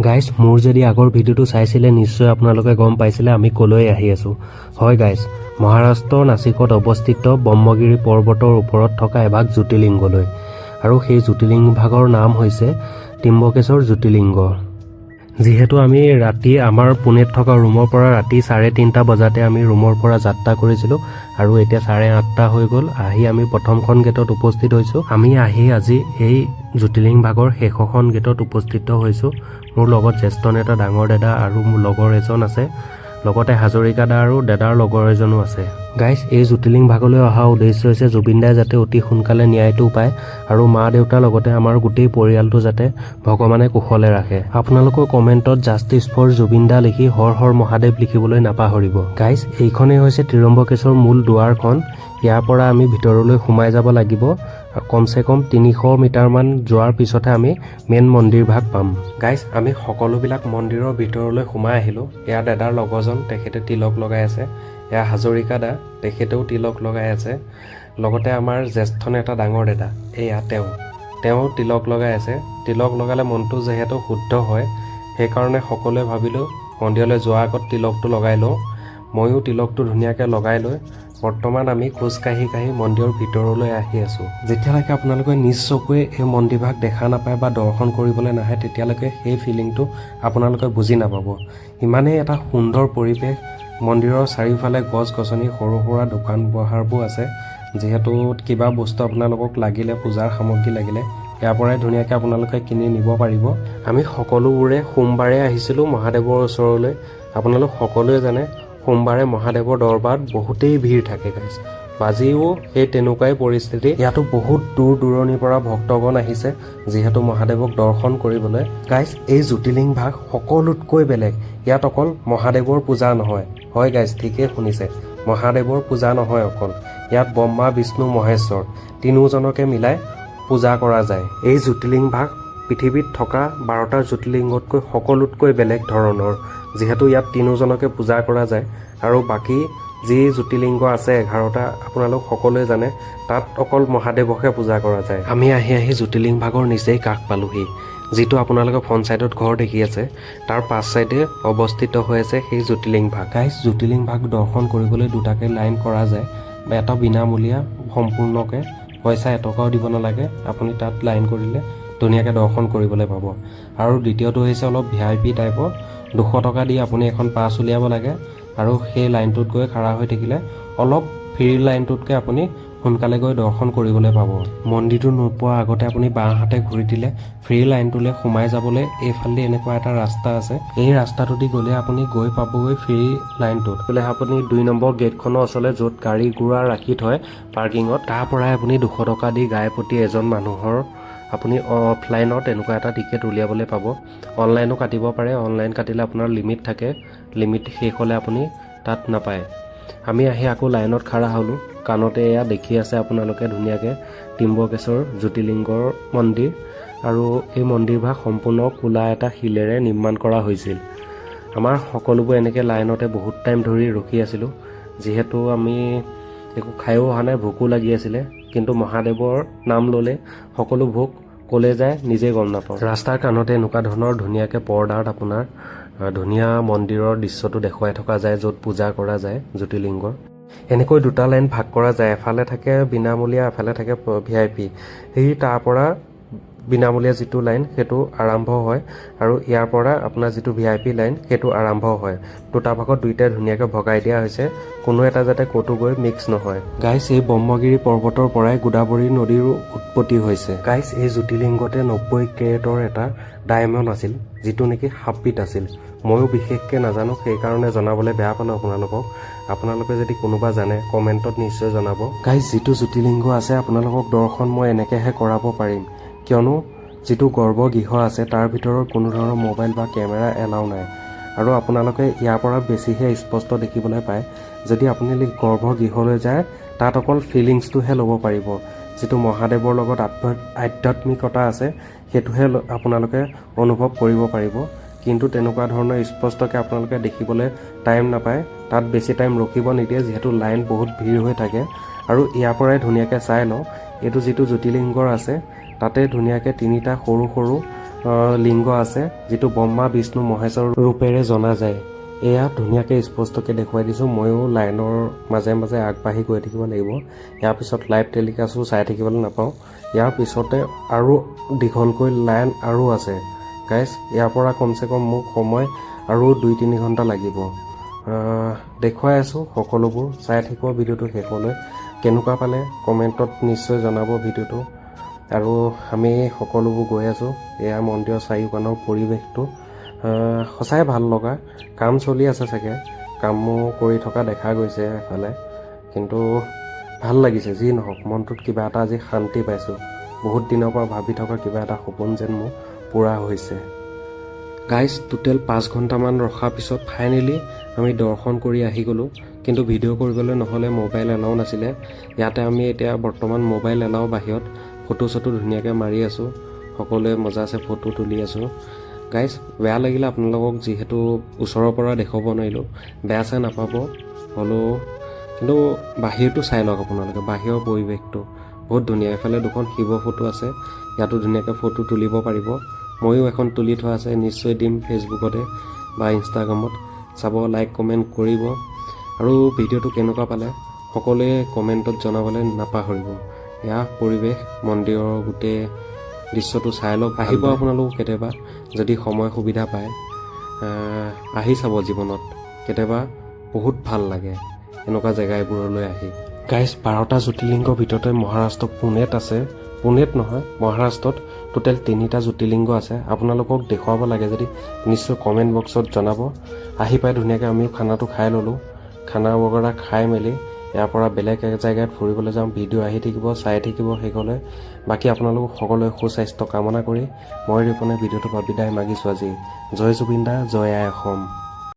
Guys মোৰ যদি আগৰ ভিডিঅ'টো চাইছিলে নিশ্চয় আপোনালোকে গম পাইছিলে আমি কলৈ আহি আছোঁ। হয় গাইজ, মহাৰাষ্ট্ৰৰ নাছিকত অৱস্থিত ব্ৰহ্মগিৰি পৰ্বতৰ ওপৰত থকা এভাগ জ্যোতিৰ্লিংগলৈ, আৰু সেই জ্যোতিৰ্লিংগভাগৰ নাম হৈছে ত্ৰিম্বকেশ্বৰ জ্যোতিৰ্লিংগ। যিহেতু আমি ৰাতি আমাৰ পুনেত থকা ৰুমৰ পৰা ৰাতি 3:30 বজাতে আমি ৰুমৰ পৰা যাত্ৰা কৰিছিলোঁ, আৰু এতিয়া 8:30 হৈ গ'ল। আহি আমি প্ৰথমখন গেটত উপস্থিত হৈছোঁ। আমি আহি আজি এই জ্যোতিৰ্লিংগভাগৰ শেষৰখন গেটত উপস্থিত হৈছোঁ। মোৰ লগত জ্যেষ্ঠ নেতা ডাঙৰ দাদা আৰু মোৰ লগৰ এজন আছে, লগতে হাজৰিকা দা আৰু দাদাৰ লগৰ এজনো আছে। গাইজ, এই জ্যোতিৰ্লিংগভাগলৈ অহা উদ্দেশ্য হৈছে জুবিন দাই যাতে অতি সোনকালে ন্যায়টো পায় আৰু মা দেউতাৰ লগতে আমাৰ গোটেই পৰিয়ালটো যাতে ভগৱানে কুশলে ৰাখে। আপোনালোকৰ কমেণ্টত জাষ্টিছ ফৰ জুবিন দা লিখি হৰ হৰ মহাদেৱ লিখিবলৈ নাপাহৰিব। গাইজ, এইখনেই হৈছে ত্ৰিম্বকেশ্বৰ মূল দুৱাৰখন। ইয়াৰ পৰা আমি ভিতৰলৈ সোমাই যাব লাগিব। কমচে কম 300 মিটাৰমান যোৱাৰ পিছতহে আমি মেইন মন্দিৰ ভাগ পাম। গাইজ, আমি সকলোবিলাক মন্দিৰৰ ভিতৰলৈ সোমাই আহিলোঁ। এয়া দাদাৰ লগৰজন, তেখেতে তিলক লগাই আছে। এয়া হাজৰিকা দা, তেখেতেও তিলক লগাই আছে। লগতে আমাৰ জ্যেষ্ঠ নেতা ডাঙৰ দাদা, এয়া তেওঁ তিলক লগাই আছে। তিলক লগালে মনটো যিহেতু শুদ্ধ হয়, সেইকাৰণে সকলোৱে ভাবিলোঁ মন্দিৰলৈ যোৱাৰ আগত তিলকটো লগাই লওঁ। ময়ো তিলকটো ধুনীয়াকৈ লগাই লৈ বৰ্তমান আমি খোজকাঢ়ি মন্দিৰৰ ভিতৰলৈ আহি আছোঁ। যেতিয়ালৈকে আপোনালোকে নিজ চকুৱে এই মন্দিৰভাগ দেখা নাপায় বা দৰ্শন কৰিবলৈ নাহে, তেতিয়ালৈকে সেই ফিলিংটো আপোনালোকে বুজি নাপাব। ইমানেই এটা সুন্দৰ পৰিৱেশ। মন্দিৰৰ চাৰিওফালে গছ গছনি, সৰু সুৰা দোকান বহাৰবোৰ আছে। যিহেতু কিবা বস্তু আপোনালোকক লাগিলে, পূজাৰ সামগ্ৰী লাগিলে, ইয়াৰ পৰাই ধুনীয়াকৈ আপোনালোকে কিনি নিব পাৰিব। আমি সকলোবোৰে সোমবাৰে আহিছিলোঁ মহাদেৱৰ ওচৰলৈ। আপোনালোক সকলোৱে জানে সোমবাৰে মহাদেৱৰ দৰবাৰত বহুতেই ভিৰ থাকে গাইজ। আজিও সেই তেনেকুৱাই পৰিস্থিতি। ইয়াতো বহুত দূৰ দূৰণিৰ পৰা ভক্তগণ আহিছে যিহেতু মহাদেৱক দৰ্শন কৰিবলৈ। গাইজ, এই জ্যোতিৰ্লিংগভাগ সকলোতকৈ বেলেগ। ইয়াত অকল মহাদেৱৰ পূজা নহয়। হয় গাইজ, ঠিকেই শুনিছে, মহাদেৱৰ পূজা নহয় অকল। ইয়াত ব্ৰহ্মা বিষ্ণু মহেশ্বৰ তিনিওজনকে মিলাই পূজা কৰা যায়। এই জ্যোতিৰ্লিংগভাগ পৃথিৱীত থকা 12টা জ্যোতিৰ্লিংগতকৈ সকলোতকৈ বেলেগ ধৰণৰ, যিহেতু ইয়াত তিনিওজনকে পূজা কৰা যায়। আৰু বাকী যি জ্যোতিৰ্লিংগ আছে 11টা, আপোনালোক সকলোৱে জানে তাত অকল মহাদেৱকহে পূজা কৰা যায়। আমি আহি জ্যোতিৰ্লিংগভাগৰ নিচেই কাষ পালোহি। যিটো আপোনালোকে ফ্ৰণ্ট ছাইডত ঘৰ দেখি আছে, তাৰ পাছ ছাইডে অৱস্থিত হৈ আছে সেই জ্যোতিৰ্লিংগভাগ। গাইজ, জ্যোতিৰ্লিংগভাগ দৰ্শন কৰিবলৈ দুটাকৈ লাইন কৰা যায়। এটা বিনামূলীয়া সম্পূৰ্ণকৈ, পইচা এটকাও দিব নালাগে। আপুনি তাত লাইন কৰিলে ধুনীয়াকৈ দৰ্শন কৰিবলৈ পাব। আৰু দ্বিতীয়টো হৈছে অলপ VIP টাইপৰ। 200 টকা দি আপুনি এখন পাছ উলিয়াব লাগে, আৰু সেই লাইনটোত গৈ খাৰা হৈ থাকিলে অলপ ফ্ৰী লাইনটোতকৈ আপুনি সোনকালে গৈ দৰ্শন কৰিবলৈ পাব। মন্দিৰটো নোপোৱাৰ আগতে আপুনি বাওঁহাতে ঘূৰি দিলে ফ্ৰী লাইনটোলৈ সোমাই যাবলৈ এইফালে এনেকুৱা এটা ৰাস্তা আছে। এই ৰাস্তাটোদি গ'লে আপুনি গৈ পাবগৈ ফ্ৰী লাইনটোত। বোলে আপুনি 2 নম্বৰ গেটখনৰ ওচৰলৈ, য'ত গাড়ী ঘোঁৰা ৰাখি থয় পাৰ্কিঙত, তাৰ পৰাই আপুনি 200 টকা দি গাই প্ৰতি এজন মানুহৰ আপুনি অফলাইনত এনেকুৱা এটা টিকেট উলিয়াবলৈ পাব। অনলাইনো কাটিব পাৰে। অনলাইন কাটিলে আপোনাৰ লিমিট থাকে, লিমিট শেষ হ'লে আপুনি তাত নাপায়। আমি আহি আকৌ লাইনত খাৰা হ'লোঁ। কাণতে এয়া দেখি আছে আপোনালোকে ধুনীয়াকৈ ত্ৰিম্বকেশ্বৰ জ্যোতিৰ্লিংগৰ মন্দিৰ, আৰু এই মন্দিৰভাগ সম্পূৰ্ণ ক'লা এটা শিলেৰে নিৰ্মাণ কৰা হৈছিল। আমাৰ সকলোবোৰ এনেকৈ লাইনতে বহুত টাইম ধৰি ৰখি আছিলোঁ, যিহেতু আমি একো খায়ো অহা নাই, ভোকো লাগি আছিলে। কিন্তু মহাদেৱৰ নাম ল'লে সকলো ভোক ক'লে যায় নিজে গম নাপাওঁ। ৰাস্তাৰ কাণতে এনেকুৱা ধৰণৰ ধুনীয়াকৈ পৰ্দাত আপোনাৰ ধুনীয়া মন্দিৰৰ দৃশ্যটো দেখুৱাই থকা যায়, য'ত পূজা কৰা যায় জ্যোতিৰ্লিংগৰ। এনেকৈ 2টা লাইন ভাগ কৰা যায়। এফালে থাকে বিনামূলীয়া, এফালে থাকে VIP। সেই তাৰ পৰা বিনামূলীয়া যিটো লাইন সেইটো আৰম্ভ হয়, আৰু ইয়াৰ পৰা আপোনাৰ যিটো VIP লাইন সেইটো আৰম্ভ হয়। 2টা ভাগত 2টাই ধুনীয়াকৈ ভগাই দিয়া হৈছে, কোনো এটা যাতে ক'তো গৈ মিক্স নহয়। গাইজ, এই ব্ৰহ্মগিৰি পৰ্বতৰ পৰাই গোদাবৰী নদীৰ উৎপত্তি হৈছে। গাইজ, এই জ্যোতিৰ্লিংগতে 90 কেৰেটৰ এটা ডায়মণ্ড আছিল, যিটো নেকি হাফবিট আছিল। ময়ো বিশেষকৈ নাজানো, সেইকাৰণে জনাবলৈ বেয়া পালোঁ আপোনালোকক। আপোনালোকে যদি কোনোবা জানে কমেণ্টত নিশ্চয় জনাব। গাইজ, যিটো জ্যোতিৰ্লিংগ আছে আপোনালোকক দৰ্শন মই এনেকৈহে কৰাব পাৰিম, কিয়নো যিটো গৰ্ভগৃহ আছে তাৰ ভিতৰত কোনো ধৰণৰ মোবাইল বা কেমেৰা এলাউ নাই। আৰু আপোনালোকে ইয়াৰ পৰা বেছিহে স্পষ্ট দেখিবলৈ পায়। যদি আপুনি গৰ্ভগৃহলৈ যায়, তাত অকল ফিলিংছটোহে ল'ব পাৰিব। যিটো মহাদেৱৰ লগত আধ্যাত্মিকতা আছে সেইটোহে আপোনালোকে অনুভৱ কৰিব পাৰিব। কিন্তু তেনেকুৱা ধৰণৰ স্পষ্টকৈ আপোনালোকে দেখিবলৈ টাইম নাপায়। তাত বেছি টাইম ৰখিব নিদিয়ে, যিহেতু লাইন বহুত ভিৰ হৈ থাকে। আৰু ইয়াৰ পৰাই ধুনীয়াকৈ চাই লওঁ, এইটো যিটো জ্যোতিৰ্লিংগৰ আছে তাতে ধুনীয়াকৈ 3টা সৰু সৰু লিংগ আছে, যিটো ব্ৰহ্মা বিষ্ণু মহেশ্বৰ ৰূপেৰে জনা যায়। এয়া ধুনীয়াকৈ স্পষ্টকৈ দেখুৱাই দিছোঁ। ময়ো লাইনৰ মাজে মাজে আগবাঢ়ি গৈ থাকিব লাগিব। ইয়াৰ পিছত লাইভ টেলিকাষ্টো চাই থাকিবলৈ নাপাওঁ। ইয়াৰ পিছতে আৰু দীঘলকৈ লাইন আৰু আছে গাইজ। ইয়াৰ পৰা কমচে কম মোক সময় আৰু 2-3 ঘণ্টা লাগিব। দেখুৱাই আছোঁ সকলোবোৰ, চাই থাকিব ভিডিঅ'টো শেষলৈ। কেনেকুৱা পালে কমেণ্টত নিশ্চয় জনাব ভিডিঅ'টো। আৰু আমি সকলোবোৰ গৈ আছোঁ। এয়া মন্দিৰৰ চাৰিওকাণৰ পৰিৱেশটো সঁচাই ভাল লগা। কাম চলি আছে চাগে, কামো কৰি থকা দেখা গৈছে এফালে, কিন্তু ভাল লাগিছে। যি নহওক, মনটোত কিবা এটা আজি শান্তি পাইছোঁ। বহুত দিনৰ পৰা ভাবি থকা কিবা এটা সপোন যেন মোৰ পূৰা হৈছে। গাইজ, টোটেল 5 ঘণ্টামান ৰখাৰ পিছত ফাইনেলি আমি দৰ্শন কৰি আহি গ'লোঁ। কিন্তু ভিডিঅ' কৰিবলৈ নহ'লে, মোবাইল এলাও নাছিলে। ইয়াতে আমি এতিয়া বৰ্তমান মোবাইল এলাও বাহিৰত ফটো চটো ধুনীয়াকৈ মাৰি আছোঁ। সকলোৱে মজাছে ফটো তুলি আছোঁ। গাইজ, বেয়া লাগিলে আপোনালোকক যিহেতু ওচৰৰ পৰা দেখুৱাব নোৱাৰিলোঁ, বেয়া চেয়া নাপাব। হ'লেও কিন্তু বাহিৰটো চাই লওক আপোনালোকে, বাহিৰৰ পৰিৱেশটো বহুত ধুনীয়া। এফালে 2খন শিৱ ফটো আছে, ইয়াতো ধুনীয়াকৈ ফটো তুলিব পাৰিব। ময়ো এখন তুলি থোৱা আছে, নিশ্চয় দিম ফেচবুকতে বা ইনষ্টাগ্ৰামত। চাব, লাইক কমেণ্ট কৰিব। আৰু ভিডিঅ'টো কেনেকুৱা পালে সকলোৱে কমেণ্টত জনাবলৈ নাপাহৰিব। এয়া পৰিৱেশ, মন্দিৰৰ গোটেই দৃশ্যটো চাই লওক। আহিব আপোনালোক কেতিয়াবা যদি সময় সুবিধা পায়, আহি চাব। জীৱনত কেতিয়াবা বহুত ভাল লাগে এনেকুৱা জেগা এইবোৰলৈ আহি। গাইজ, 12টা জ্যোতিৰ্লিংগৰ ভিতৰতে মহাৰাষ্ট্ৰ পুনেত আছে। পুনেত নহয়, মহাৰাষ্ট্ৰত টোটেল 3টা জ্যোতিৰ্লিংগ আছে। আপোনালোকক দেখুৱাব লাগে যদি নিশ্চয় কমেণ্ট বক্সত জনাব। আহি পাই ধুনীয়াকৈ আমিও খানাটো খাই ল'লোঁ। খানা বগৰা খাই মেলি ইয়াৰ পৰা বেলেগ এক জেগাত ফুৰিবলৈ যাওঁ। ভিডিঅ' আহি থাকিব, চাই থাকিব শেষলৈ। বাকী আপোনালোক সকলোৱে সুস্বাস্থ্য কামনা কৰি মই ৰিপনে ভিডিঅ'টোৰ পৰা বিদায় মাগিছোঁ আজি। জয় জুবিন দা, জয় আই অসম।